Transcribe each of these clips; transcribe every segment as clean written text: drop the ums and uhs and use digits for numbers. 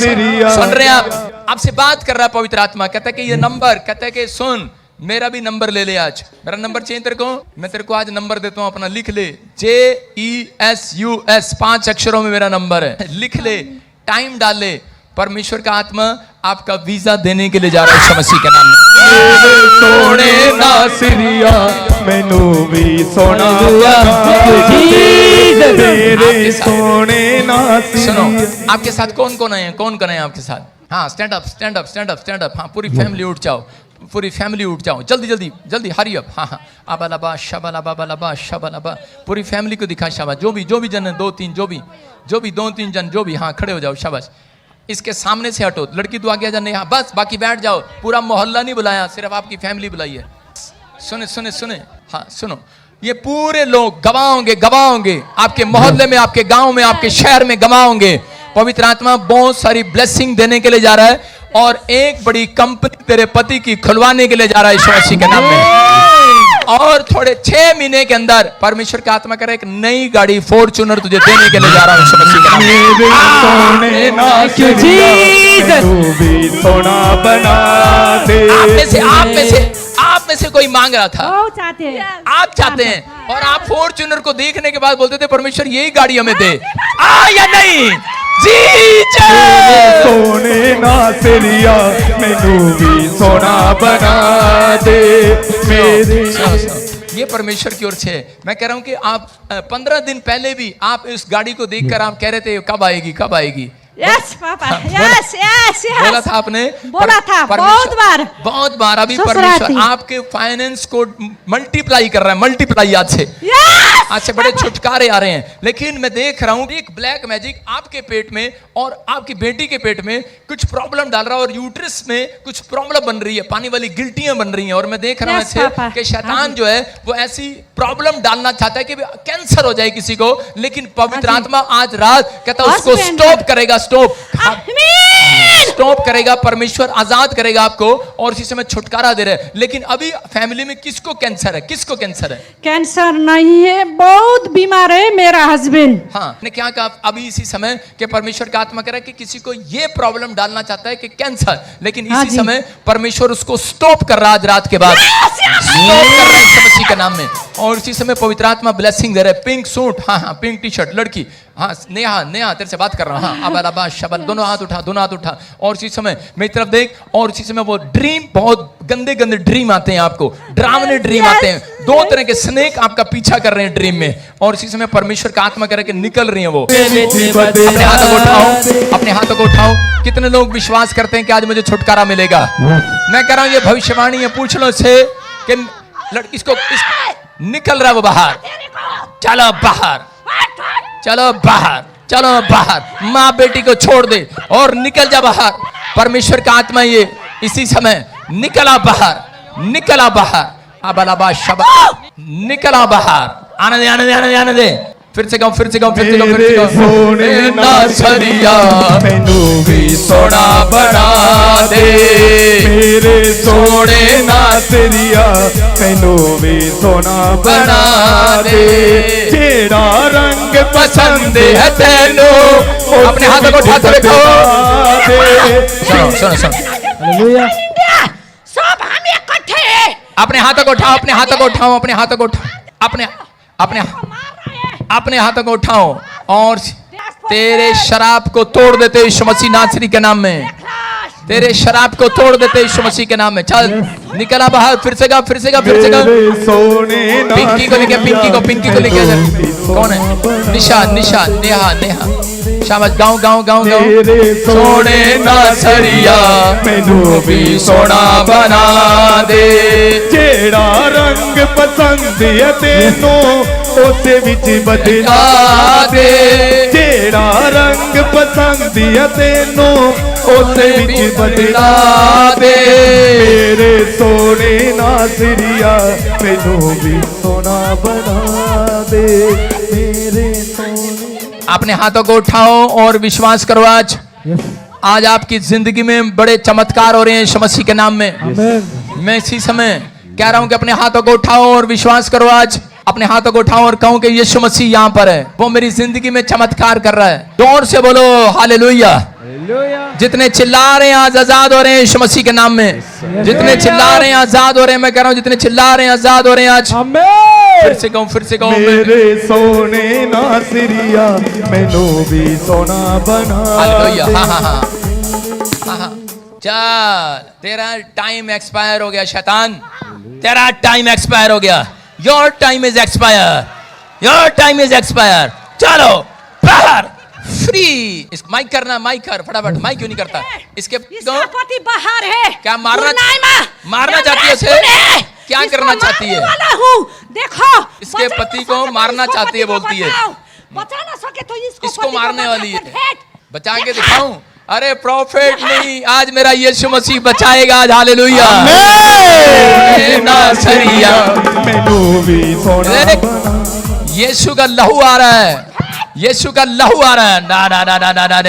नासिरिया। सुन रहे हैं आप? आपसे बात कर रहा है पवित्र आत्मा, कहता है कि ये नंबर, कहता है कि सुन मेरा भी नंबर ले ले आज। मेरा नंबर चाहिए तेरे को, मैं तेरे को आज नंबर देता हूं, अपना लिख ले। JESUS 5 अक्षरों में मेरा नंबर है, लिख ले, टाइम डाल ले। परमेश्वर का आत्मा आपका वीजा देने के लिए जा रहा है यीशु मसीह के नाम में। सोने नासिरिया मैनू भी सोना मेरे सोने नासिरिया। सुनो, आपके साथ कौन कौन है? कौन कौन है आपके साथ? हाँ, stand up stand up stand up stand up. हाँ, पूरी फैमिली उठ जाओ, पूरी फैमिली उठ जाओ, जल्दी जल्दी जल्दी, हरी अप। हाँ हाँ, अबलबा शबलबा शबलबा, पूरी फैमिली को दिखा शाबाश। जो भी जन है, 2-3 जो भी 2-3 जन जो भी, हाँ खड़े हो जाओ शाबाश। इसके सामने से हटो, लड़की तो आगे जाने, हाँ बस, बाकी बैठ जाओ। पूरा मोहल्ला नहीं बुलाया, सिर्फ आपकी फैमिली बुलाई है। सुने सुने सुने, हाँ सुनो, ये पूरे लोग गवाह होंगे आपके मोहल्ले में, आपके गांव में, आपके शहर में गवाह होंगे। पवित्र आत्मा बहुत सारी ब्लेसिंग देने के लिए जा रहा है और एक बड़ी कंपनी तेरे पति की खुलवाने के लिए जा रहा है यीशु मसीह के नाम में। और थोड़े 6 महीने के अंदर परमेश्वर का आत्मा कह रहा है, एक नई गाड़ी फॉर्च्यूनर तुझे देने के लिए जा रहा है यीशु मसीह के नाम में। सोना बना दे। आप में से कोई मांग रहा था, आप चाहते हैं, और आप फॉर्च्यूनर को देखने के बाद बोलते थे परमेश्वर यही गाड़ी हमें दे, या नहीं? जी सोने नासिरिया मैनू भी सोना बना दे मेरे। ये परमेश्वर की ओर से है। मैं कह रहा हूं कि आप 15 दिन पहले भी आप इस गाड़ी को देखकर आप कह रहे थे कब आएगी कब आएगी। Yes papa, yes yes yes बोला था आपने, बोला था बहुत बार। अभी परमेश्वर आपके फाइनेंस को मल्टीप्लाई कर रहा है, मल्टीप्लाई आज से बड़े छुटकारे आ रहे हैं। लेकिन मैं देख रहा हूं एक ब्लैक मैजिक आपके पेट में और आपकी बेटी के पेट में कुछ प्रॉब्लम डाल रहा है, और यूट्रस में कुछ प्रॉब्लम बन रही है, पानी वाली गिल्टियां बन रही हैं। और मैं देख रहा हूं ऐसे कि शैतान जो है वो ऐसी प्रॉब्लम डालना चाहता है कि कैंसर हो जाए किसी को, लेकिन पवित्र आत्मा आज रात कहता है उसको स्टॉप करेगा, स्टॉप करेगा। परमेश्वर आजाद करेगा आपको और इसी समय छुटकारा दे रहे हैं। लेकिन अभी फैमिली में किसको कैंसर है? किसको कैंसर है? कैंसर नहीं है, बहुत बीमार है मेरा हस्बैंड। हाँ, ने क्या कहा अभी इसी समय के परमेश्वर का आत्मा कह रहा है कि किसी को ये प्रॉब्लम डालना चाहता है कि कैंसर, लेकिन इसी समय परमेश्वर उसको स्टॉप कर रहा है आज रात के बाद, स्टॉप कर रहा है यीशु मसीह के नाम में। और इसी समय पवित्र आत्मा ब्लेसिंग दे रहा है। पिंक सूट, हाँ पिंक टी शर्ट, लड़की, हाँ नेहा तेरे से बात कर रहा हूँ। हाँ अबा शबल, दोनों हाथ उठा। और इसी समय मेरी तरफ देख, और इसी समय वो ड्रीम, बहुत गंदे ड्रीम आते हैं आपको, डरावने ड्रीम आते हैं। 2 तरह के स्नेक आपका पीछा कर रहे हैं ड्रीम में, और इसी समय परमेश्वर का आत्मा कह रहा है कि निकल रही है वो। अपने हाथों को उठाओ। कितने लोग विश्वास करते हैं कि आज मुझे छुटकारा मिलेगा? मैं कह रहा हूँ ये भविष्यवाणी है, पूछ लो से कि इसको निकल रहा है वो बाहर। चलो बाहर, माँ बेटी को छोड़ दे और निकल जा बाहर। परमेश्वर का आत्मा ये इसी समय निकला बाहर। अबलबा शबा, निकला बाहर। आने दे। फिर से गाओ। सोने नासिरिया मैनू भी सोना बना दे मेरे सोने नासिरिया मैनू भी सोना बना दे। तेरा रंग पसंद है तेनू, अपने हाथों को उठा के सुनो। सब हम इकट्ठे। अपने हाथों को उठाओ और तेरे शराब को तोड़ देते यीशु मसीह नासरी के नाम में। तेरे शराब को तोड़ देते यीशु मसीह के नाम में। चल निकला बाहर। फिर से गा। पिंकी को लेके कौन है? निशा, नेहा। शाबाश, गाँव। सोने नासिरिया मैनू भी सोना बना दे। जेड़ा रंग पसंद है तेनू उसे विच बदला दे। जेड़ा रंग पसंद है तेनू उसे विच बदला दे। मेरे सोने नासिरिया मैनू भी सोना बना दे मेरे सोने। अपने हाथों को उठाओ और विश्वास करो। आज आपकी जिंदगी में बड़े चमत्कार हो रहे हैं यीशु मसीह के नाम में। मैं इसी समय कह रहा हूं कि अपने हाथों को उठाओ और विश्वास करो। आज अपने हाथों को उठाओ और कहो कि यीशु मसीह यहाँ पर है, वो मेरी जिंदगी में चमत्कार कर रहा है। जोर से बोलो हालेलुया। जितने चिल्ला रहे हैं आज आजाद हो रहे हैं यीशु मसीह के नाम में। जितने चिल्ला रहे हैं आजाद हो रहे हैं, मैं कह रहा हूं जितने चिल्ला रहे हैं आजाद हो रहे हैं आज। फिर से कहूं मेरे सोने नासरिया मैनू भी सोना बना हालेलुया। दे। हाँ। चल, तेरा टाइम एक्सपायर हो गया शैतान, तेरा टाइम एक्सपायर हो गया। Your time is expire, your time is expire. चलो बाहर, फ्री। इस माइक करना, माइक कर फटाफट। माइक क्यों नहीं करता? इसके इसका पति बाहर है। क्या मारना मारना चाहती है उसे? क्या करना चाहती है? देखो, इसके पति को मारना चाहती है, बोलती है। बचा ना सके तो इसको मारने वाली है। बचा के दिखाऊं? अरे प्रॉफिट नहीं, आज मेरा यीशु मसीह बचाएगा आज। हालेलुया। नासरिया मैनू भी सोना बना। यीशु का लहू आ रहा है, यीशु का लहू आ रहा है। ना ना ना ना ना ना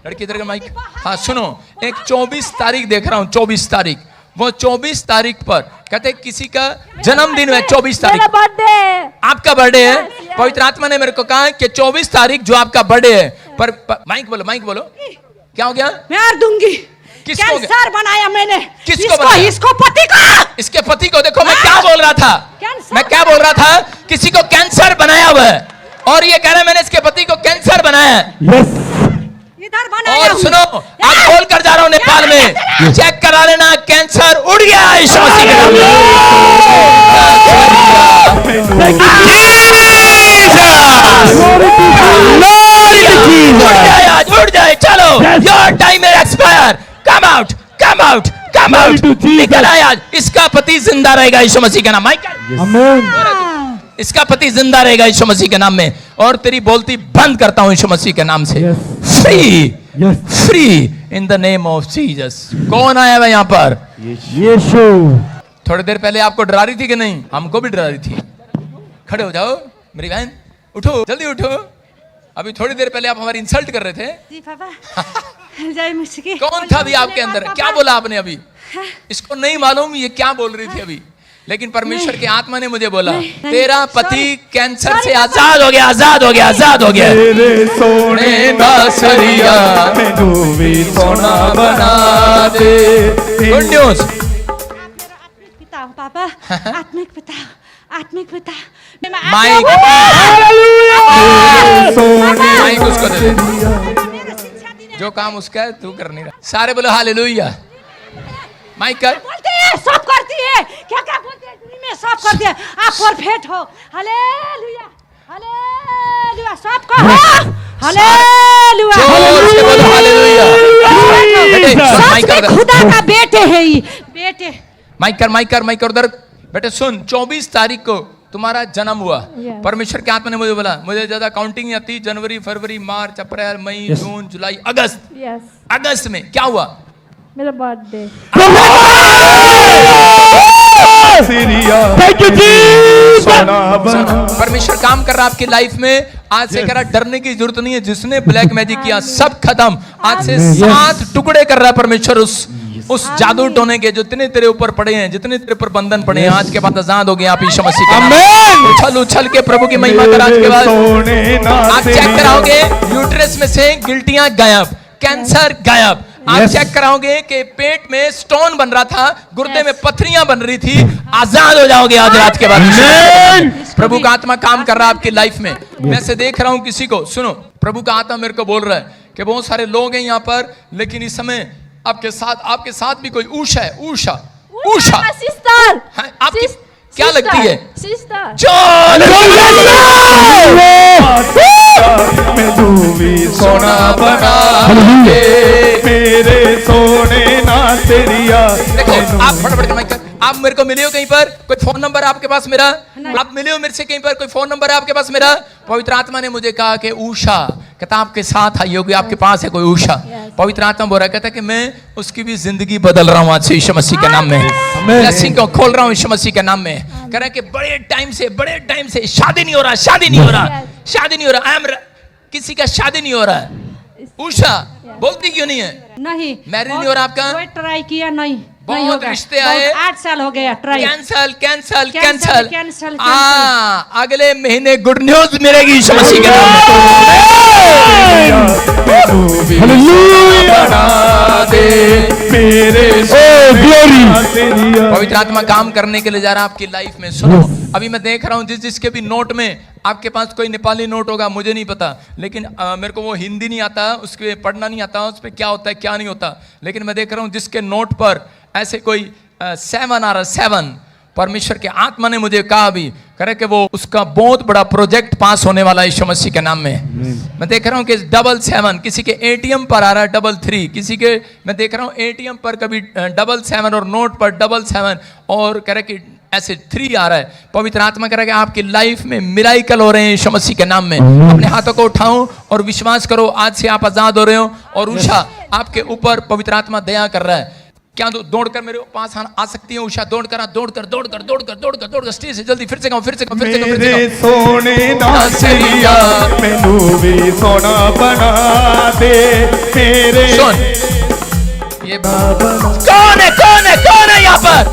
लड़की इधर का माइक। हाँ सुनो, एक 24 तारीख देख रहा हूँ, 24 तारीख। वो 24 तारीख पर कहते किसी का जन्मदिन है। 24 तारीख आपका बर्थडे है। पवित्र आत्मा ने मेरे को कहा कि 24 तारीख जो आपका बर्थडे है, पर माइक बोलो, माइक बोलो। क्या हो गया? मार दूंगी। किसको? कैंसर बनाया मैंने। किसको बनाया? इसको पति को। इसके पति को। देखो मैं क्या बोल रहा था, मैं क्या बोल रहा था? किसी को कैंसर बनाया हुआ है, और ये कह रहा है मैंने इसके पति को कैंसर बनाया है। इधर बनाया और सुनो, आज बोल कर जा रहा हूं नेपाल में, चेक करा लेना, कैंसर उड़ गया यीशु मसीह के नाम में। उड़ जाए। चलो, your time is expire. Come out, come out, come out. निकल आए आज। इसका पति जिंदा रहेगा यीशु मसीह के नाम। माइक, इसका पति जिंदा रहेगा यीशु मसीह के नाम में। और तेरी बोलती बंद करता हूं यीशु मसीह के नाम से। Free, free in the name of Jesus. कौन आया हुआ यहां पर? यीशु। थोड़ी देर पहले आपको डरा रही थी कि नहीं? हमको भी डरा रही थी। खड़े हो जाओ मेरी बहन, उठो, जल्दी उठो। अभी थोड़ी देर पहले आप हमारी इंसल्ट कर रहे थे। जी पापा। जय मसीह। कौन था अभी आपके अंदर? क्या बोला आपने अभी? इसको नहीं मालूम ये क्या बोल रही थी अभी, लेकिन परमेश्वर की आत्मा ने मुझे बोला तेरा पति कैंसर से आजाद हो गया, आजाद हो गया, आजाद हो गया। मेरे सोने नासरिया मैनू भी सोना बना दे। Good news. आत्मिक पिता हो पापा, आत्मिक पिता, आत्मिक पिता। माइक, सोने माइक उसको दे दे। जो काम उसका है तू कर नहीं रहा। सारे बोलो हालेलुया। माइक कर। बोलती है, सब करती है। क्या क्या बोलती है? में सब करती है। आप परफेक्ट हो। Hallelujah, hallelujah. सब कहो हालेलुया, जोर से बोलो हालेलुया। बेटे माइक कर। खुदा का बेटे है ये, बेटे। माइक कर, माइक कर, माइक कर उधर। बेटे सुन, 24 तारीख को तुम्हारा जन्म हुआ। परमेश्वर के आत्मा ने मुझे बोला, मुझे ज्यादा काउंटिंग नहीं आती। जनवरी, फरवरी, मार्च, अप्रैल, मई, जून, जुलाई, अगस्त। अगस्त में क्या हुआ? मेरा बर्थडे। थैंक यू जी। सोना बना। परमेश्वर काम कर रहा है आपकी लाइफ में। आज से कह रहा डरने की जरूरत नहीं है। जिसने ब्लैक मैजिक किया सब खत्म। आज से 7 टुकड़े कर रहा है परमेश्वर उस जादू टोने के जो जितने तेरे ऊपर पड़े हैं, जितने तेरे ऊपर बंधन पड़े हैं, आज के बाद आजाद हो गए आप यीशु मसीह के नाम में। उछल उछल के प्रभु की महिमा कर। आज के बाद आप चेक कराओगे यूट्रस में से गिल्टियां गायब, कैंसर गायब। आप चेक कराओगे कि पेट में स्टोन बन रहा था, गुर्दे में पथरियां बन रही थी। आजाद हो जाओगे आज रात के बाद। प्रभु का आत्मा काम कर रहा है आपकी लाइफ में। मैं से देख रहा हूं किसी को। सुनो, प्रभु का आत्मा मेरे को बोल रहा है कि बहुत सारे लोग हैं यहाँ पर, लेकिन इस समय आपके साथ भी कोई ऊषा है। ऊषा सिस्टर। आपकी क्या लगती है? सिस्टर। मैं तू भी सोना बना दे। मेरे सोने नासरिया। देखो आप फटाफट माइक कर। आप मेरे को मिले हो कहीं पर? कोई फोन नंबर आपके पास मेरा? आप मिले हो मेरे से कहीं पर? कोई फोन नंबर है आपके पास मेरा? पवित्र आत्मा ने मुझे कहा कि ऊषा कहता आपके साथ आई होगी, आपके पास है कोई ऊषा। पवित्र आत्मा बोल रहा कहता कि मैं उसकी भी जिंदगी बदल रहा हूँ आज से यीशु मसीह के नाम में। ब्लेसिंग को खोल रहा हूँ यीशु मसीह के नाम में। कह रहा है कि बड़े टाइम से शादी नहीं हो रहा, शादी नहीं हो रहा। किसी का शादी नहीं हो रहा है। ऊषा बोलती क्यों नहीं है? नहीं, मैरिज नहीं हो रहा आपका? कोई ट्राई किया नहीं। नहीं बहुत होगा। रिश्ते आए, 8 साल हो गया try. Cancel cancel cancel, cancel. Cancel, अगले महीने गुड न्यूज मिलेगी यीशु मसीह के नाम बना दे मेरे पवित्र आत्मा काम करने के लिए जा रहा है आपकी लाइफ में। सुनो, अभी मैं देख रहा हूँ जिसके भी नोट में, आपके पास कोई नेपाली नोट होगा मुझे नहीं पता, लेकिन मेरे को वो हिंदी नहीं आता, उसके पढ़ना नहीं आता, उस पर क्या होता है क्या नहीं होता, लेकिन मैं देख रहा हूँ जिसके नोट पर ऐसे कोई 7 आ रहा, 7, परमेश्वर के आत्मा ने मुझे कहा अभी करे कि वो उसका बहुत बड़ा प्रोजेक्ट पास होने वाला है यीशु मसीह के नाम में। मैं देख रहा हूँ कि 777, किसी के एटीएम पर आ रहा है 33, किसी के मैं देख रहा हूँ एटीएम पर कभी 77 और नोट पर 77 और करे कि ऐसे 3 आ रहा है। पवित्र आत्मा कह रहा है कि आपकी लाइफ में मिराइकल हो रहे हैं यीशु मसीह के नाम में। अपने हाथों को उठाओ और विश्वास करो आज से आप आजाद हो रहे हो। और उषा आपके ऊपर पवित्र आत्मा दया कर रहा है। क्या दौड़कर मेरे पास आ सकती है उषा? दौड़कर स्टेज से जल्दी, फिर से गाओ, फिर से गाओ, फिर से गाओ, फिर से मेरे गाओ। सोने नासरिया मैनू भी सोना बना दे मेरे। सुन, ये कौन है यहाँ पर?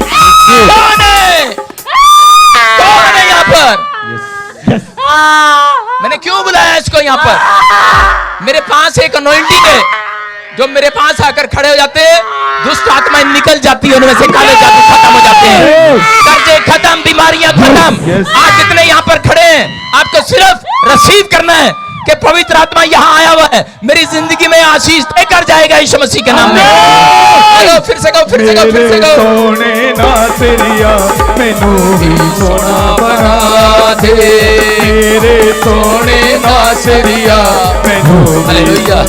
कौन है यहाँ पर? मैंने क्यों बुलाया इसको यहाँ पर? मेरे पास एक अनॉइंटिंग है, जो मेरे पास आकर खड़े हो जाते हैं दुष्ट आत्माएं निकल जाती है, उनमें से काले जादू खत्म हो जाते हैं, कर्जे खत्म, बीमारियां खत्म। आज जितने यहाँ पर खड़े हैं आपको सिर्फ रिसीव करना है कि पवित्र आत्मा यहाँ आया हुआ है, मेरी जिंदगी में आशीष देकर जाएगा यीशु मसीह के नाम में। चलो फिर से गाओ, फिर से गाओ, फिर से गाओ। सोने नासरिया मैनू भी सोना बना दे मेरे सोने नासरिया मैनू हालेलुया।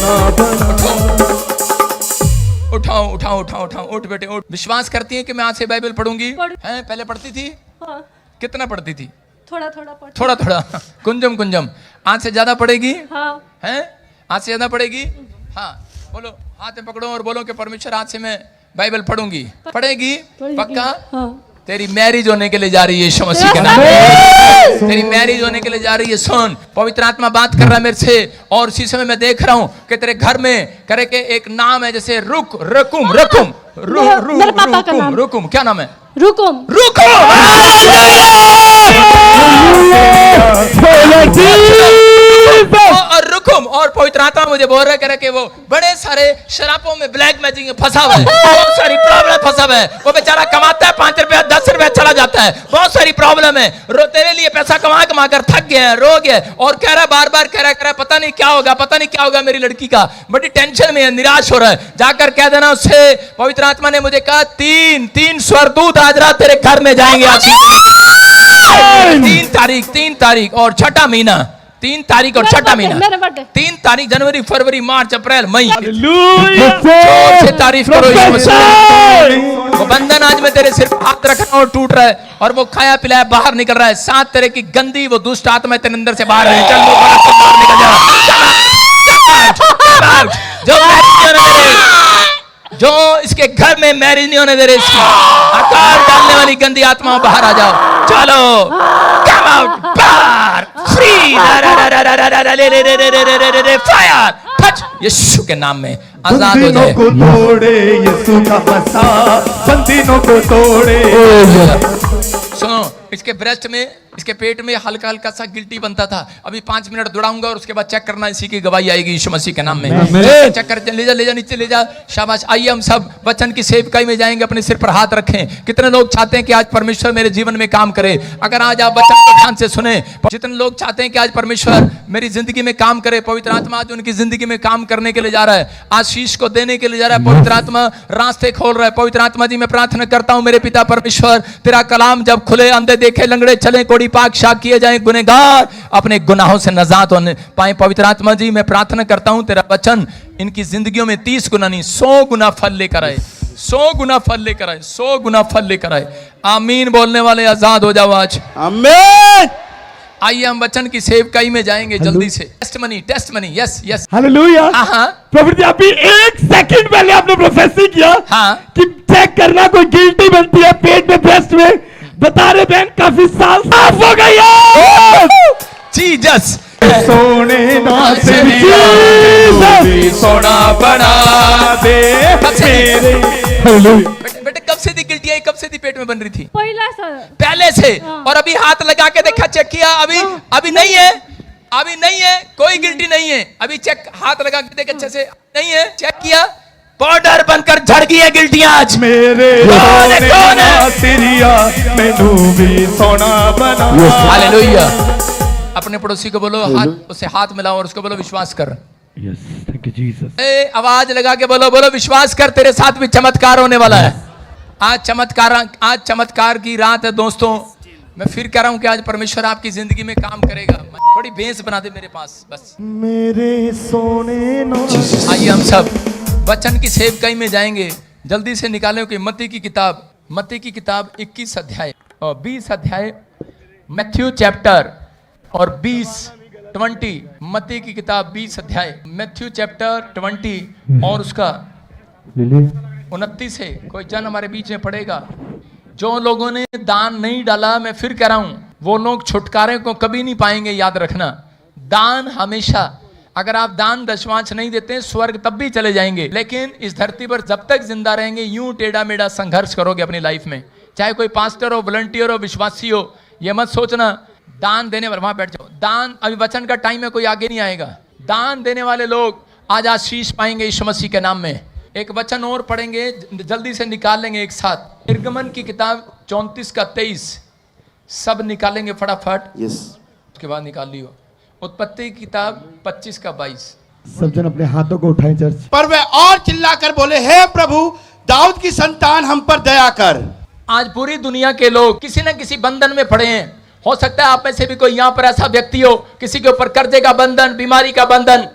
सोना उठाओ, उठ बेटे उठ। विश्वास करती है कि मैं आज से बाइबल पढ़ूंगी? हैं, पहले पढ़ती थी? हाँ, कितना पढ़ती थी? थोड़ा थोड़ा कुंजम। आज से ज्यादा पढ़ेगी? हाँ। हैं, आज से ज्यादा पढ़ेगी? हाँ, बोलो, हाथ में पकड़ो और बोलो कि परमेश्वर आज से मैं बाइबल पढ़ूंगी। पढ़ेगी? पक्का? हाँ। तेरी मैरिज होने के लिए जा रही है यीशु मसीह के नाम में। तेरी मैरिज होने के लिए जा रही है। सुन, पवित्र आत्मा बात कर रहा है मेरे से, और इसी समय मैं देख रहा हूं कि तेरे घर में करे के एक नाम है, जैसे रुकुम। क्या नाम है? रुकुम। और रुकुम। और पवित्र आत्मा मुझे बोल रहा है कि वो बड़े सारे शराबों में, ब्लैक मैजिक में फंसा हुआ है, बहुत सारी प्रॉब्लम फंसा हुआ है। वो बेचारा कमाता है 5 रुपया 10 रुपया चला जाता है, बहुत सारी प्रॉब्लम है। तेरे लिए पैसा कमा कर थक गया है, रो गया है, और कह रहा बार कह रहा पता नहीं क्या होगा मेरी लड़की का, बड़ी टेंशन में है, निराश हो रहा है। जाकर कह देना उससे, पवित्र आत्मा ने मुझे कहा 3 स्वर्गदूत आज रात तेरे घर में जाएंगे। 3 तारीख और 6ठा महीना, 3 तारीख और 6ठा महीना, 3 तारीख जनवरी, फरवरी, मार्च, अप्रैल, मई। जोर से तारीफ करो यीशु मसीह। वो बंधन आज मैं तेरे सिर पर हाथ रख रहा हूं, टूट रहा है, और वो खाया पिलाया बाहर निकल रहा है। 7 तरह की गंदी वो दुष्ट आत्मा तेरे अंदर से बाहर है। चल वो बाहर निकल जा। जो इसके घर में मैरिज नहीं होने दे रहे, इसकी आकार डालने वाली गंदी आत्मा बाहर आ जाओ। चलो, कम आउट, बाहर, फ्री, फायर, टच, यीशु के नाम में आजाद हो जाए। को तोड़े यीशु का मसा, बंदिनों को तोड़े। सुनो, इसके ब्रेस्ट में, इसके पेट में हल्का सा गिल्टी बनता था। अभी 5 मिनट दौड़ाऊंगा और उसके बाद चेक करना, इसी की गवाही आएगी यीशु मसीह के नाम में। चेक कर, ले जा नीचे ले जा। शाबाश। आइए हम सब वचन की सेवकाई में जाएंगे, अपने सिर पर हाथ रखें। कितने लोग चाहते हैं कि आज परमेश्वर मेरे जीवन में काम करे? अगर आज आप वचन को ध्यान से सुने, जितने लोग चाहते हैं कि आज परमेश्वर मेरी जिंदगी में काम करे, पवित्र आत्मा आज उनकी जिंदगी में काम करने के लिए जा रहा है, आशीष को देने के लिए जा रहा है। पवित्र आत्मा रास्ते खोल रहा है। पवित्र आत्मा जी, मैं प्रार्थना करता हूं मेरे पिता परमेश्वर, तेरा कलाम जब खुले, अंधे देखे, लंगड़े चले, कोड़ी पाक शाक किए जाए, गुनहगार अपने गुनाहों से नजात होने पाए। पवित्र आत्मा जी, मैं प्रार्थना करता हूं तेरा वचन इनकी जिंदगियों में 30 गुना नहीं 100 गुना फल लेकर आए, 100 गुना फल लेकर आए, 100 गुना फल लेकर आए। आमीन बोलने वाले आजाद हो जाओ आज। आमीन। आइए हम वचन की सेवकाई में जाएंगे जल्दी से। Testimony, yes. हालेलुया। हाँ। प्रभु जी, अभी 1 सेकंड पहले आपने प्रोफेसी किया हाँ। कि चेक करना कोई गिल्टी बनती है पेट में, ब्रेस्ट में। बता रहे बहन काफी साल साफ हो गई है। जीसस। सोने नासरिया मैनू भी सोना बना दे मेरे। बेटे कब से थी गिल्टी आई, कब से थी पेट में बन रही थी? पहिला से पहले से। हाँ। और अभी हाथ लगा के देखा, चेक किया, अभी नहीं है, अभी नहीं है, कोई गिल्टी नहीं है। अभी चेक, हाथ लगा के देख अच्छे से, नहीं है, चेक किया, पाउडर बनकर झड़ गई है गिल्टियां आज। मेरे सोने बना तेरिया मैनू भी सोना बना। हालेलुया। अपने पड़ोसी को बोलो, हाथ उससे हाथ मिलाओ और उसको बोलो विश्वास कर। Yes, thank you, Jesus. ए, आवाज लगा के बोलो, बोलो विश्वास कर, तेरे साथ भी चमत्कार होने वाला है। आज चमत्कार की रात है दोस्तों। मैं फिर कह रहा हूं कि आज परमेश्वर आपकी जिंदगी में काम करेगा। थोड़ी बेंस बना दे मेरे पास बस। मेरे सोने नो। आइए हम सब वचन की सेवकाई में जाएंगे। जल्दी से निकालें कि मत्ती की किताब 21 अध्याय और 20 अध्याय, मैथ्यू चैप्टर और 20 मत्ती की किताब 20 अध्याय, मैथ्यू चैप्टर 20 और उसका 29 है। कोई जन हमारे बीच में पड़ेगा। जो लोगों ने दान नहीं डाला, मैं फिर कह रहा हूं, वो लोग छुटकारे को कभी नहीं पाएंगे। याद रखना, दान हमेशा, अगर आप दान दशमांश नहीं देते स्वर्ग तब भी चले जाएंगे, लेकिन इस धरती पर जब तक जिंदा रहेंगे यूं टेढ़ा मेढ़ा संघर्ष करोगे अपनी लाइफ में। चाहे कोई पास्टर हो, वॉलंटियर हो, विश्वासी हो, ये मत सोचना दान देने वाले, वहां बैठ जाओ। दान, अभी वचन का टाइम है, कोई आगे नहीं आएगा। दान देने वाले लोग आज आशीष पाएंगे यीशु मसीह के नाम में। एक वचन और पढ़ेंगे, जल्दी से निकाल लेंगे एक साथ। निर्गमन की किताब 34 का 23, सब निकालेंगे फटाफट। उसके बाद निकाल लियो। उत्पत्ति की किताब 25 का 22। सब जन अपने हाथों को उठाएं चर्च। पर वे और चिल्लाकर बोले, हे प्रभु, दाऊद की संतान हम पर दया कर। आज पूरी दुनिया के लोग किसी न किसी बंधन में पड़े हैं। हो सकता है आप में से भी कोई यहाँ पर ऐसा व्यक्ति हो, किसी के ऊपर कर्जे का बंधन, बीमारी का बंधन,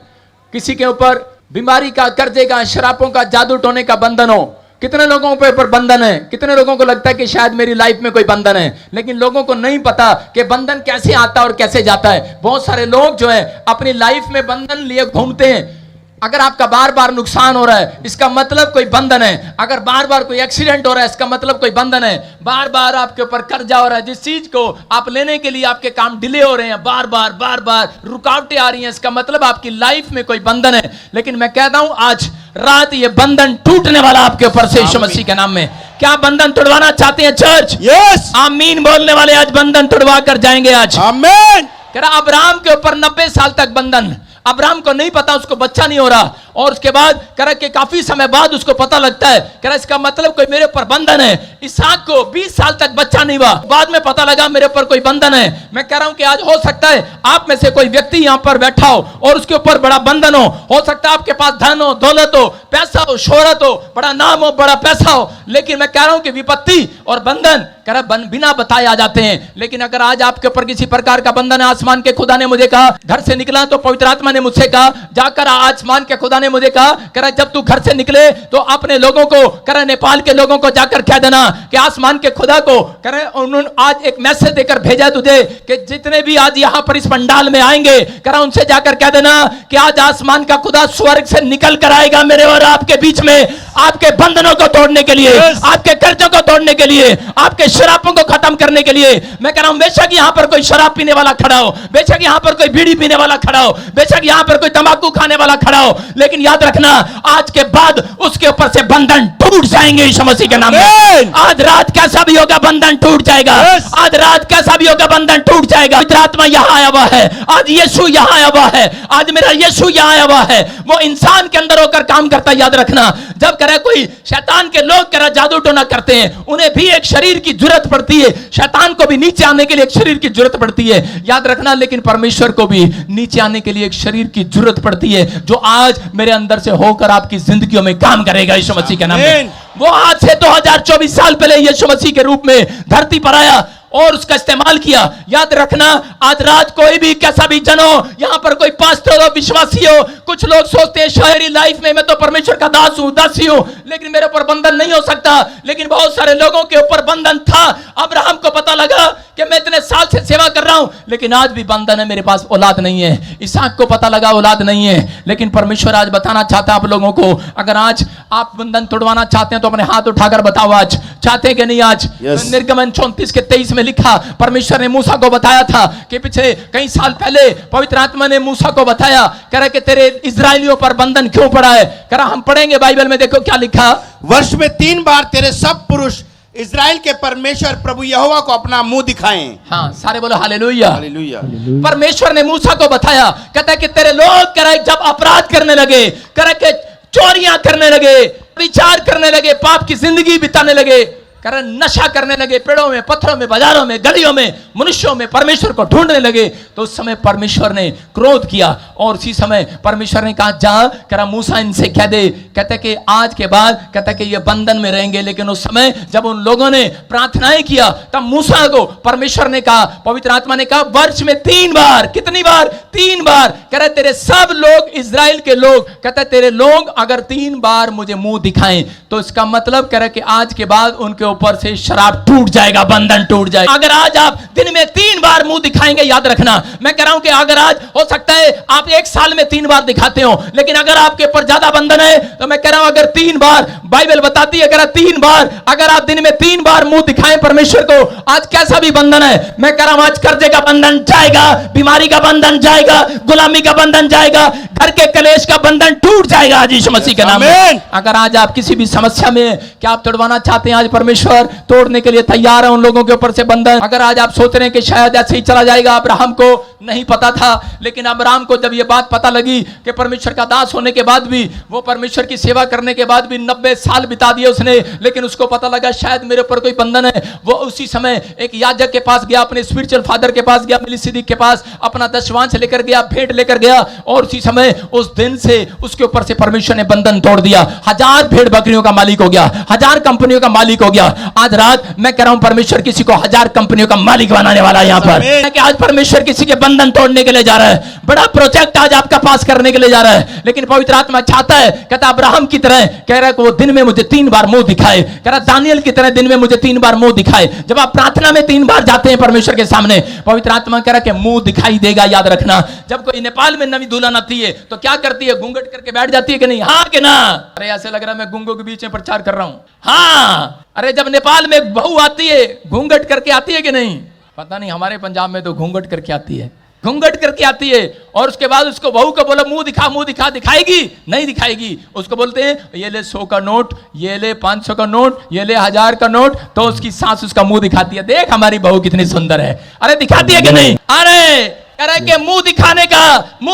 किसी के ऊपर बीमारी का, कर्जे का, शराबों का, जादू टोने का बंधन हो। कितने लोगों के ऊपर बंधन है? कितने लोगों को लगता है कि शायद मेरी लाइफ में कोई बंधन है, लेकिन लोगों को नहीं पता कि बंधन कैसे आता और कैसे जाता है। बहुत सारे लोग जो है अपनी लाइफ में बंधन लिए घूमते हैं। अगर आपका बार बार नुकसान हो रहा है, इसका मतलब कोई बंधन है। अगर बार बार कोई एक्सीडेंट हो रहा है, इसका मतलब कोई बंधन है। बार बार आपके ऊपर कर्जा हो रहा है, जिस चीज को आप लेने के लिए आपके काम डिले हो रहे हैं, बार बार रुकावटें आ रही हैं, इसका मतलब आपकी लाइफ में कोई बंधन है। लेकिन मैं कहता हूं आज रात ये बंधन टूटने वाला आपके ऊपर से यीशु मसीह के नाम में। क्या बंधन तोड़वाना चाहते हैं चर्च? यस, आमीन बोलने वाले आज बंधन तोड़वा कर जाएंगे आज। आमीन। कह रहा अब्राहम के ऊपर 90 साल तक बंधन। अब्राहम को नहीं पता, उसको बच्चा नहीं हो रहा, और उसके बाद कह रहा कि काफी समय बाद उसको पता लगता है, कह रहा इसका मतलब कोई मेरे ऊपर बंधन है। इसहाक को 20 साल तक बच्चा नहीं हुआ, बाद में पता लगा मेरे ऊपर कोई बंधन है। मैं कह रहा हूं कि आज हो सकता है आप में से कोई व्यक्ति यहां पर बैठा हो और उसके ऊपर बड़ा बंधन हो सकता है आपके पास धन हो, दौलत हो, पैसा हो, शोहरत हो, बड़ा नाम हो, बड़ा पैसा हो, लेकिन मैं कह रहा हूं कि विपत्ति और बंधन कह रहा बिना बताए आ जाते हैं। लेकिन अगर आज आपके ऊपर किसी प्रकार का बंधन है, आसमान के खुदा ने मुझे कहा, घर से निकला तो पवित्र आत्मा ने मुझसे कहा, जाकर आसमान के खुदा ने मुझे कहा, कह रहा जब तू घर से निकले तो अपने लोगों को, कह रहा नेपाल के लोगों को जाकर कह देना कि आसमान के खुदा को, कह रहे उन्होंने आज एक मैसेज देकर भेजा तुझे कि जितने भी आज यहां पर इस पंडाल में आएंगे, कह रहा उनसे जाकर कह देना कि आज आसमान का खुदा स्वर्ग से निकल कर आएगा मेरे और आपके बीच में, आपके बंधनों को तोड़ने के लिए, आपके कर्जों को तोड़ने के लिए, आपके शराबों को खत्म करने के लिए। मैं कह रहा हूं बेशक यहां पर कोई शराब पीने वाला खड़ा हो, बेशक यहां पर कोई बीड़ी पीने वाला खड़ा हो, बेशक यहां पर कोई तंबाकू खाने वाला खड़ा हो, लेकिन याद रखना आज के बाद उसके ऊपर से बंधन टूट जाएंगे यीशु मसीह के नाम में। आज रात कैसा भी होगा बंधन टूट जाएगा। आज रात कैसा भी होगा बंधन टूट जाएगा। पवित्र आत्मा यहां आया हुआ है, आज यीशु यहां आया हुआ है, आज मेरा यीशु यहां आया हुआ है। वो इंसान के अंदर होकर काम करता है। याद रखना जब कह रहा कोई शैतान के लोग कह रहा जादू टोना करते हैं, उन्हें भी एक शरीर की जरूरत पड़ती है। शैतान को भी नीचे आने के लिए एक शरीर की जरूरत पड़ती है, याद रखना। लेकिन परमेश्वर को भी नीचे आने के लिए एक शरीर की जरूरत पड़ती है, जो आज मेरे अंदर से होकर आपकी जिंदगियों में काम करेगा यीशु मसीह के नाम में। वो आज से 2024 साल पहले यीशु मसीह के रूप में धरती पर आया और उसका इस्तेमाल किया। याद रखना आज रात कोई भी कैसा भी जन हो, यहां पर कोई पास्टर हो, विश्वासी हो, कुछ लोग सोचते हैं शहरी लाइफ में मैं तो परमेश्वर का दास हूं, दासी हूं, लेकिन मेरे ऊपर बंधन नहीं हो सकता। लेकिन बहुत सारे लोगों के ऊपर बंधन था। अब्राहम को पता लगा कि मैं इतने साल से सेवा कर रहा हूं, लेकिन आज भी बंधन है, मेरे पास औलाद नहीं है। इसहाक को पता लगा औलाद नहीं है, लेकिन परमेश्वर आज बताना चाहता है आप लोगों को, अगर आज आप बंधन तोड़वाना चाहते हैं तो अपने हाथ उठाकर बताओ आज चाहते हैं कि नहीं। आज निर्गमन 34 के 23 में लिखा, परमेश्वर ने मूसा को बताया था कि पीछे कई साल पहले पवित्र आत्मा ने मूसा को बताया, कह रहा कि तेरे इजरायलियों पर बंधन क्यों पड़ा है। कह रहा हम पढ़ेंगे बाइबल में, देखो क्या लिखा, वर्ष में 3 बार तेरे सब पुरुष इजराइल के परमेश्वर प्रभु यहोवा को अपना मुंह दिखाएं। हाँ, सारे बोलो हालेलुया। हालेलुया। परमेश्वर ने मूसा को बताया, कहता है कि तेरे लोग कह रहे जब अपराध करने लगे, कह रहे कि चोरियां करने लगे, विचार करने लगे, पाप की जिंदगी बिताने लगे, कह रहे नशा करने लगे, पेड़ों में, पत्थरों में, बाजारों में, गलियों में, मनुष्यों में परमेश्वर को ढूंढने लगे, तो उस समय परमेश्वर ने क्रोध किया और उसी समय परमेश्वर ने कहा जा, कह रहा मूसा इनसे कह दे, कहते कि आज के बाद कहते कि ये बंधन में रहेंगे। लेकिन उस समय जब उन लोगों ने प्रार्थनाएं किया तब मूसा को परमेश्वर ने कहा, पवित्र आत्मा ने कहा वर्ष में 3 बार, कितनी बार, 3 बार, कह रहे तेरे सब लोग इजराइल के लोग, कहते तेरे लोग अगर 3 बार मुझे मुंह दिखाएं तो इसका मतलब कह रहे कि आज के बाद उनके ऊपर से शराब टूट जाएगा, बंधन टूट जाएगा। अगर आज आप दिन में 3 बार मुंह दिखाएंगे, याद रखना मैं कह रहा हूं कि अगर आज हो सकता है आप 1 साल में 3 बार दिखाते हो, लेकिन अगर आपके ऊपर ज्यादा बंधन है तो मैं कह रहा हूं अगर 3 बार, बाइबल बताती है अगर 3 बार, अगर आप दिन में 3 बार मुंह दिखाएं परमेश्वर को, आज कैसा भी बंधन है, मैं कह रहा हूं आज कर्जे का बंधन जाएगा, बीमारी का बंधन जाएगा, गुलामी का बंधन जाएगा, घर के कलेश का बंधन टूट जाएगा आज यीशु मसीह के नाम में। अगर आज आप किसी भी समस्या में क्या आप तोड़वाना चाहते हैं, आज परमेश्वर तोड़ने के लिए तैयार है उन लोगों के ऊपर से बंधन। अगर आज आप सोच रहे हैं कि शायद ऐसे ही चला जाएगा, अब्राहम को नहीं पता था, लेकिन अब्राहम को जब ये बात पता लगी कि परमेश्वर का दास होने के बाद भी, वो परमेश्वर की सेवा करने के बाद भी 90 साल बिता दिए उसने, लेकिन उसको पता लगा शायद मेरे ऊपर कोई बंधन है, वो उसी समय एक याजक के पास गया, अपने स्पिरिचुअल फादर के पास गया, मेलिसिदिक के पास, अपना दशवांश लेकर गया, भेंट लेकर गया, और उसी समय उस दिन से उसके ऊपर से परमेश्वर ने बंधन तोड़ दिया। 1000 भेड़ बकरियों का मालिक हो गया, 1000 कंपनियों का मालिक हो गया। आज रात मैं कह रहा हूं परमेश्वर किसी को 1000 कंपनियों का मालिक बनाने वाला है यहाँ पर, कि आज परमेश्वर किसी के बंधन तोड़ने के लिए जा रहा है, बड़ा प्रोजेक्ट आज आपका पास करने के लिए जा रहा है। लेकिन पवित्र आत्मा चाहता है, कहता अब्राहम की तरह कह रहा है कि वो दिन में मुझे 3 बार मुंह दिखाए, कह रहा दानियल की तरह दिन में मुझे 3 बार मुंह दिखाए। जब आप प्रार्थना में 3 बार जाते हैं परमेश्वर के सामने, पवित्र आत्मा कह रहा है कि मुंह दिखाई देगा। याद रखना, जब कोई नेपाल में नवी दुल्हन आती है तो क्या करती है, घूंघट करके बैठ जाती है कि नहीं, हाँ कि ना? अरे ऐसे लग रहा है मैं गूंगों के बीच में प्रचार कर रहा हूं। हाँ, अरे जब नेपाल में बहू आती है घूंघट करके आती है कि नहीं? पता नहीं, हमारे पंजाब में तो घूंघट करके आती है, घूंघट करके आती है, और उसके बाद उसको बहू को बोला मुंह दिखा, मुंह दिखा, दिखाएगी नहीं दिखाएगी। उसको बोलते हैं ये ले 100 का नोट, ये ले 500 का नोट, ये ले 1000 का नोट, तो उसकी सास उसका मुंह दिखाती है, देख हमारी बहू कितनी सुंदर है। अरे दिखाती है कि नहीं? अरे कह रहा है कि मुंह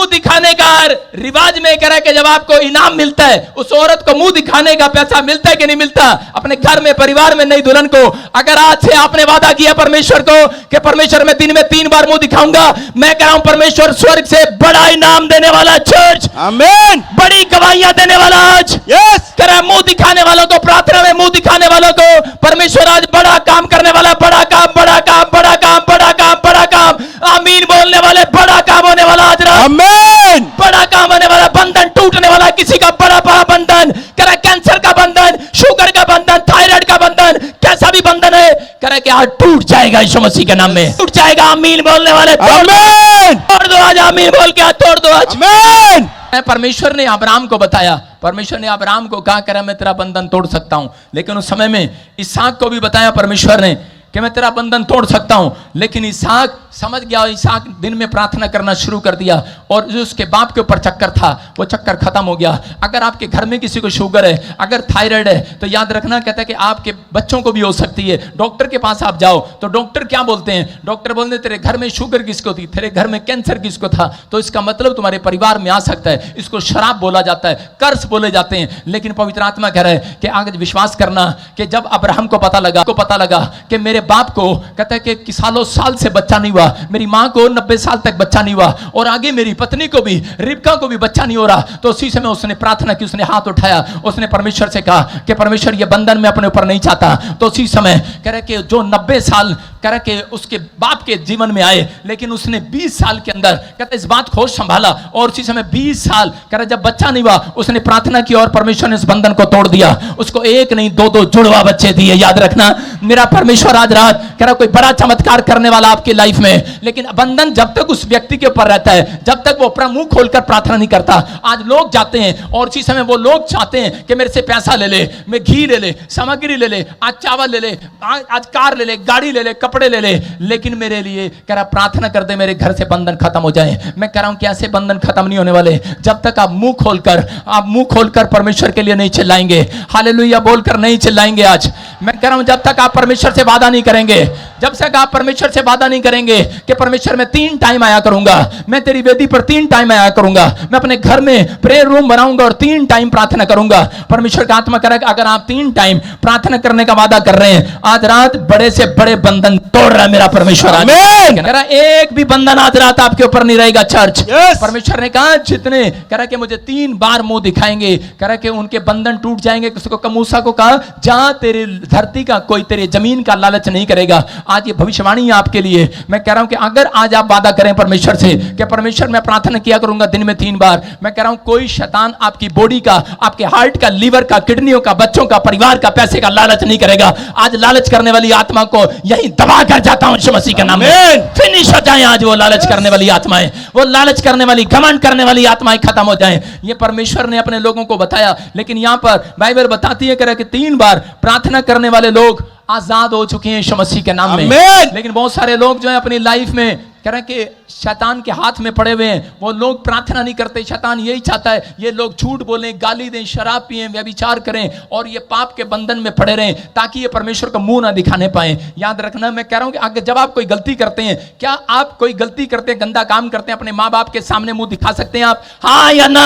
दिखाने का रिवाज में कह रहा है कि जब आपको इनाम मिलता है, उस औरत को मुंह दिखाने का पैसा मिलता है कि नहीं मिलता? अपने घर में, परिवार में नई दुल्हन को अगर आज से आपने वादा किया परमेश्वर को कि परमेश्वर मैं दिन में 3 बार मुंह दिखाऊंगा, मैं कह रहा हूं परमेश्वर स्वर्ग से बड़ा इनाम देने वाला, चर्च आमीन, बड़ी गवाहियां देने वाला आज, यस, कह रहा है मुंह दिखाने वालों को, प्रार्थना में मुंह दिखाने वालों को परमेश्वर आज बड़ा काम करने वाला, बड़ा काम, बड़ा काम, बड़ा काम, बड़ा काम, बड़ा काम, आमीन बोलने वाले, बड़ा काम होने वाला आज रात, आमीन, बड़ा काम होने वाला, बंधन टूटने वाला, किसी का बड़ा बड़ा बंधन, कह रहा कैंसर का बंधन, शुगर का बंधन, थायराइड का बंधन, कैसा भी बंधन है, कह रहा कि आज टूट जाएगा यीशु मसीह के नाम में, टूट जाएगा। आमीन बोलने वाले आमीन, तोड़ दो आज, आमीन बोल के तोड़ दो आज, आमीन। परमेश्वर ने अब्राहम को बताया, परमेश्वर ने अब्राहम को कहा, कह रहा मैं तेरा बंधन तोड़ सकता हूं, लेकिन उस समय में इसहाक को भी बताया परमेश्वर ने कि मैं तेरा बंधन तोड़ सकता हूं। लेकिन इसहाक समझ गया, इसहाक दिन में प्रार्थना करना शुरू कर दिया, और जो उसके बाप के ऊपर चक्कर था वो चक्कर खत्म हो गया। अगर आपके घर में किसी को शुगर है, अगर थायराइड है, तो याद रखना, कहता है कि आपके बच्चों को भी हो सकती है। डॉक्टर के पास आप जाओ तो डॉक्टर क्या बोलते हैं? डॉक्टर बोलते हैं तेरे घर में शुगर किसको थी, तेरे घर में कैंसर किसको था, तो इसका मतलब तुम्हारे परिवार में आ सकता है। इसको शराब बोला जाता है, कर्ज बोले जाते हैं। लेकिन पवित्र आत्मा कह रहा है कि आगे विश्वास करना कि जब अब्राहम को पता लगा कि मेरे बाप को, कहता है कि सालों साल से बच्चा नहीं हुआ, मेरी मां को 90 साल तक बच्चा नहीं हुआ, और आगे मेरी पत्नी को भी, रिबका को भी बच्चा नहीं हो रहा, तो उसी समय उसने प्रार्थना की, उसने हाथ उठाया, उसने परमेश्वर से कहा कि परमेश्वर ये बंधन मैं अपने ऊपर नहीं चाहता। तो उसी समय कह रहे कि जो 90 साल कह रहे कि उसके बाप के जीवन में आए, लेकिन उसने 20 साल के अंदर कहते इस बात को संभाला, और उसी समय 20 साल कह रहे जब बच्चा नहीं हुआ, उसने प्रार्थना की और परमेश्वर ने इस बंधन को तोड़ दिया। उसको 1 नहीं 2 जुड़वा बच्चे दिए। याद रखना, मेरा परमेश्वर आज रात कह रहा कोई बड़ा चमत्कार करने वाला आपकी लाइफ में, में, लेकिन बंधन जब तक उस व्यक्ति के ऊपर रहता है, जब तक वो अपना मुंह खोलकर प्रार्थना नहीं करता। आज लोग जाते हैं और उसी समय वो लोग चाहते हैं कि मेरे से पैसा ले ले, मैं घी ले ले, सामग्री ले ले, आज चावल ले ले, आज कार ले ले, गाड़ी ले ले, कपड़े ले ले, लेकिन मेरे लिए कह रहा प्रार्थना कर दे, मेरे घर से बंधन खत्म हो जाए। मैं कह रहा हूं कि ऐसे बंधन खत्म नहीं होने वाले जब तक आप मुंह खोलकर परमेश्वर के लिए नहीं चिल्लाएंगे, हालेलुया बोलकर नहीं चिल्लाएंगे। आज मैं कह रहा हूं जब तक आप परमेश्वर से वादा नहीं करेंगे, जब तक आप परमेश्वर से वादा नहीं करेंगे कि परमेश्वर मैं 3 टाइम आया करूंगा, मैं तेरी वेदी पर 3 टाइम आया करूंगा, मैं अपने घर में प्रेयर रूम बनाऊंगा और 3 टाइम प्रार्थना करूंगा। परमेश्वर का आत्मा करेगा अगर आप 3 टाइम प्रार्थना करने का वादा कर रहे हैं, आज रात बड़े से बड़े बंधन तोड़ रहा है मेरा परमेश्वर। आमीन। कह रहा एक भी बंधन आज रात आपके ऊपर नहीं रहेगा चर्च। परमेश्वर ने कहा जितने कह रहा कि मुझे 3 बार मुंह दिखाएंगे, कह रहा कि उनके बंधन टूट जाएंगे। किसको? मूसा को कहा जा तेरे धरती का कोई तेरे जमीन का लालच नहीं करेगा। आज ये भविष्यवाणी है आपके लिए। मैं कह रहा हूं कि अगर आज आप वादा करें परमेश्वर से कि परमेश्वर मैं प्रार्थना किया करूंगा दिन में 3 बार, मैं कह रहा हूं कोई शैतान आपकी बॉडी का, आपके हार्ट का, लीवर का, किडनियों का, बच्चों का, परिवार का, पैसे का लालच नहीं करेगा। आज लालच करने वाली आत्मा को यही दबा कर जाता हूं यीशु मसीह के नाम में। फिनिश हो जाए आज वो लालच करने वाली आत्माएं, वो लालच करने वाली, घमंड करने वाली आत्माएं खत्म हो जाएं। ये परमेश्वर ने अपने लोगों को बताया, लेकिन यहां पर बाइबल बताती है कि 3 बार प्रार्थना करने वाले लोग आजाद हो चुके हैं यीशु मसीह के नाम में। लेकिन बहुत सारे लोग जो है अपनी लाइफ में कह रहे हैं कि शैतान के हाथ में पड़े हुए हैं, वो लोग प्रार्थना नहीं करते। शैतान यही चाहता है ये लोग झूठ बोलें, गाली दें, शराब पिएं, व्यभिचार करें और ये पाप के बंधन में पड़े रहें ताकि ये परमेश्वर का मुंह ना दिखाने पाए। याद रखना, मैं कह रहा हूं कि अगर जब आप कोई गलती करते हैं, क्या आप कोई गलती करते हैं, गंदा काम करते हैं, अपने माँ बाप के सामने मुंह दिखा सकते हैं आप? हाँ या ना?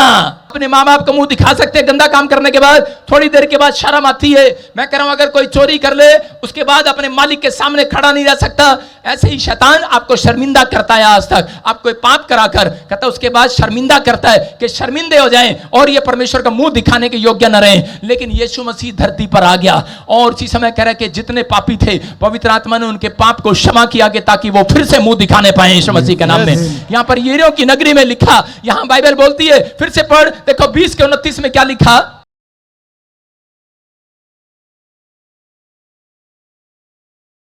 अपने माँ बाप का मुंह दिखा सकते हैं गंदा काम करने के बाद? थोड़ी देर के बाद शर्म आती है। मैं कह रहा हूं अगर कोई चोरी कर ले उसके बाद अपने मालिक के सामने खड़ा नहीं रह सकता। ऐसे ही शैतान आपको शर्मिंदा करता है। आज तक आप कोई पाप कराकर कहता है उसके बाद शर्मिंदा करता है कि शर्मिंदे हो जाएं और ये परमेश्वर का मुंह दिखाने के योग्य न रहे। लेकिन यीशु मसीह धरती पर आ गया और इसी समय कह रहा है कि जितने पापी थे पवित्र आत्मा ने उनके पाप को क्षमा किया कि ताकि वो फिर से मुंह दिखाने पाए यीशु मसीह के नाम में। यहां पर यरीहो की नगरी में लिखा, यहां बाइबल बोलती है, फिर से पढ़ देखो 20 के 29 में क्या लिखा।